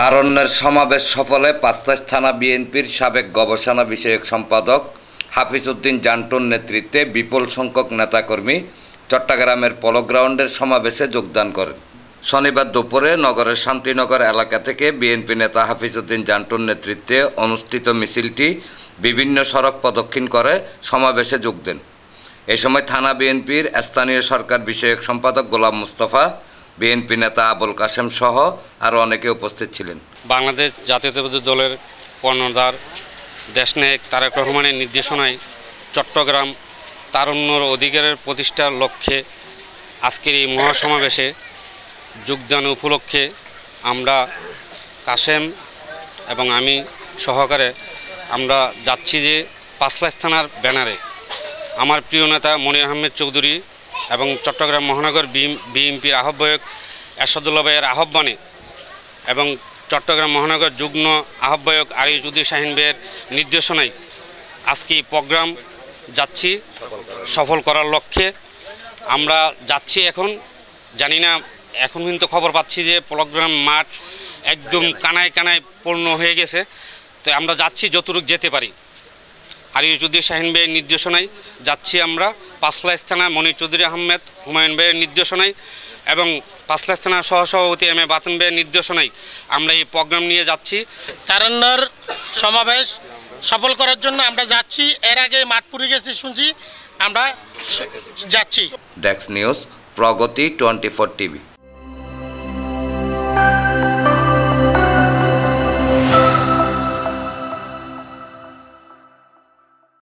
তারুণ্যের সমাবেশ সফলে পাঁচলাইশ থানা বিএনপির সাবেক গবেষণা বিষয়ক সম্পাদক হাফিজ উদ্দিন জান্টুর নেতৃত্বে বিপুল সংখ্যক নেতাকর্মী চট্টগ্রামের পলো গ্রাউন্ডের সমাবেশে যোগদান করেন। শনিবার দুপুরে নগরের শান্তিনগর এলাকা থেকে বিএনপি নেতা হাফিজ উদ্দিন জান্টুর নেতৃত্বে অনুষ্ঠিত মিছিলটি বিভিন্ন সড়ক প্রদক্ষিণ করে সমাবেশে যোগ দেন। এ সময় থানা বিএনপির স্থানীয় সরকার বিষয়ক সম্পাদক গোলাম মুস্তফা, বিএনপি নেতা আবুল কাশেম সহ আরও অনেকে উপস্থিত ছিলেন। বাংলাদেশ জাতীয়তাবাদী দলের কর্ণধার দেশনায়ক তারেক রহমানের নির্দেশনায় চট্টগ্রাম তারুণ্যর অধিকারের প্রতিষ্ঠার লক্ষ্যে আজকের এই মহাসমাবেশে যোগদান উপলক্ষে আমরা কাশেম এবং আমি সহকারে আমরা যাচ্ছি যে পাঁচলাইশ থানার ব্যানারে আমার প্রিয় নেতা মনির আহমেদ চৌধুরী এবং চট্টগ্রাম মহানগর বিএনপির আহ্বায়ক এরশাদুল্লাহ ভাইয়ের আহ্বানে এবং চট্টগ্রাম মহানগর যুগ্ম আহ্বায়ক আরিজউদ্দিন শাহিন ভাইয়ের নির্দেশনায় আজকে এই প্রোগ্রাম যাচ্ছি সফল করার লক্ষ্যে। আমরা যাচ্ছি এখন জানি না, এখন কিন্তু খবর পাচ্ছি যে প্রোগ্রাম মাঠ একদম কানায় কানায় পূর্ণ হয়ে গেছে। তো আমরা যাচ্ছি যতটুকু যেতে পারি। আরিজউদ্দিন শাহিন ভাইয়ের নির্দেশনায় যাচ্ছি আমরা পাঁচলাইশ থানা মনির চৌধুরী আহমেদ হুমায়ুন ভাইয়ের নির্দেশনায় এবং পাঁচলাইশ থানার সহসভাপতি এম এ বাতেন ভাইয়ের নির্দেশনায় আমরা এই প্রোগ্রাম নিয়ে যাচ্ছি। তারুণ্যর সমাবেশ সফল করার জন্য আমরা যাচ্ছি। এর আগে মাঠ পুড়ে গেছে শুনছি, আমরা যাচ্ছি। ডেস্ক নিউজ, প্রগতি 24 টিভি।